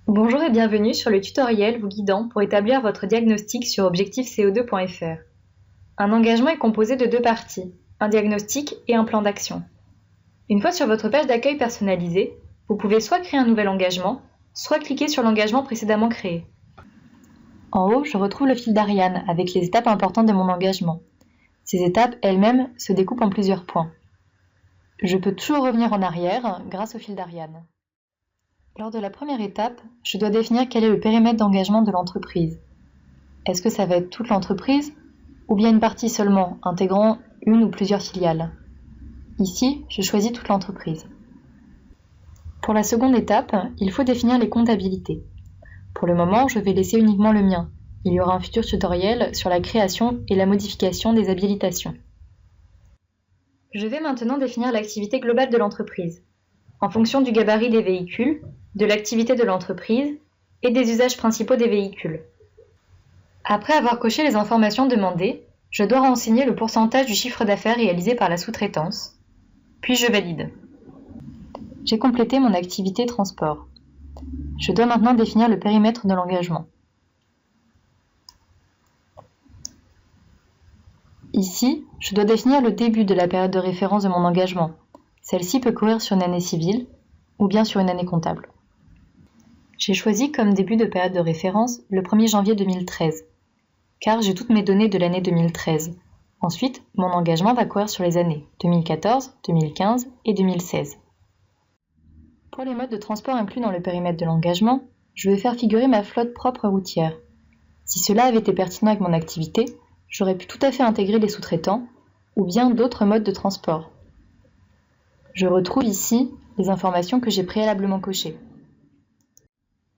Bonjour et bienvenue sur le tutoriel vous guidant pour établir votre diagnostic sur objectifco2.fr. Un engagement est composé de deux parties, un diagnostic et un plan d'action. Une fois sur votre page d'accueil personnalisée, vous pouvez soit créer un nouvel engagement, soit cliquer sur l'engagement précédemment créé. En haut, je retrouve le fil d'Ariane avec les étapes importantes de mon engagement. Ces étapes elles-mêmes se découpent en plusieurs points. Je peux toujours revenir en arrière grâce au fil d'Ariane. Lors de la première étape, je dois définir quel est le périmètre d'engagement de l'entreprise. Est-ce que ça va être toute l'entreprise ou bien une partie seulement, intégrant une ou plusieurs filiales? Ici, je choisis toute l'entreprise. Pour la seconde étape, il faut définir les comptabilités. Pour le moment, je vais laisser uniquement le mien. Il y aura un futur tutoriel sur la création et la modification des habilitations. Je vais maintenant définir l'activité globale de l'entreprise, en fonction du gabarit des véhicules, de l'activité de l'entreprise et des usages principaux des véhicules. Après avoir coché les informations demandées, je dois renseigner le pourcentage du chiffre d'affaires réalisé par la sous-traitance, puis je valide. J'ai complété mon activité transport. Je dois maintenant définir le périmètre de l'engagement. Ici, je dois définir le début de la période de référence de mon engagement. Celle-ci peut courir sur une année civile ou bien sur une année comptable. J'ai choisi comme début de période de référence le 1er janvier 2013, car j'ai toutes mes données de l'année 2013. Ensuite, mon engagement va courir sur les années 2014, 2015 et 2016. Pour les modes de transport inclus dans le périmètre de l'engagement, je vais faire figurer ma flotte propre routière. Si cela avait été pertinent avec mon activité, j'aurais pu tout à fait intégrer les sous-traitants ou bien d'autres modes de transport. Je retrouve ici les informations que j'ai préalablement cochées.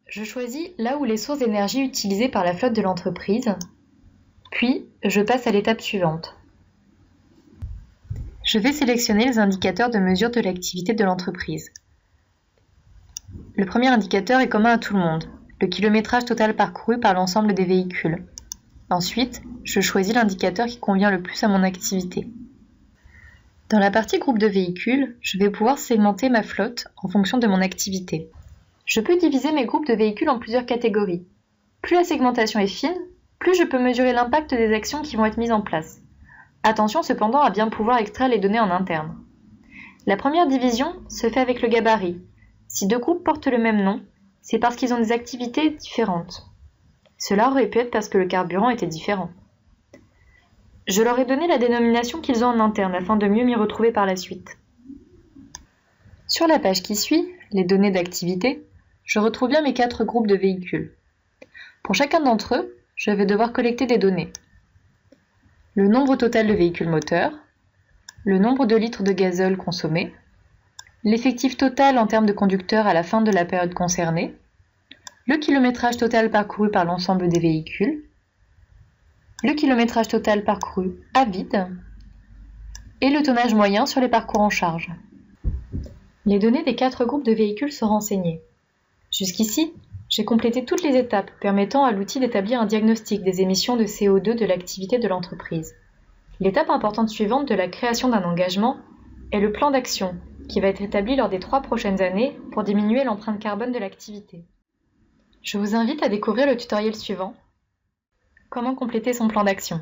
Je choisis là où les sources d'énergie utilisées par la flotte de l'entreprise, puis je passe à l'étape suivante. Je vais sélectionner les indicateurs de mesure de l'activité de l'entreprise. Le premier indicateur est commun à tout le monde, le kilométrage total parcouru par l'ensemble des véhicules. Ensuite, je choisis l'indicateur qui convient le plus à mon activité. Dans la partie groupe de véhicules, je vais pouvoir segmenter ma flotte en fonction de mon activité. Je peux diviser mes groupes de véhicules en plusieurs catégories. Plus la segmentation est fine, plus je peux mesurer l'impact des actions qui vont être mises en place. Attention cependant à bien pouvoir extraire les données en interne. La première division se fait avec le gabarit. Si deux groupes portent le même nom, c'est parce qu'ils ont des activités différentes. Cela aurait pu être parce que le carburant était différent. Je leur ai donné la dénomination qu'ils ont en interne afin de mieux m'y retrouver par la suite. Sur la page qui suit, les données d'activité, je retrouve bien mes 4 groupes de véhicules. Pour chacun d'entre eux, je vais devoir collecter des données. Le nombre total de véhicules moteurs, le nombre de litres de gazole consommés, l'effectif total en termes de conducteurs à la fin de la période concernée, le kilométrage total parcouru par l'ensemble des véhicules, le kilométrage total parcouru à vide et le tonnage moyen sur les parcours en charge. Les données des 4 groupes de véhicules sont renseignées. Jusqu'ici, j'ai complété toutes les étapes permettant à l'outil d'établir un diagnostic des émissions de CO2 de l'activité de l'entreprise. L'étape importante suivante de la création d'un engagement est le plan d'action, qui va être établi lors des 3 prochaines années pour diminuer l'empreinte carbone de l'activité. Je vous invite à découvrir le tutoriel suivant. Comment compléter son plan d'action?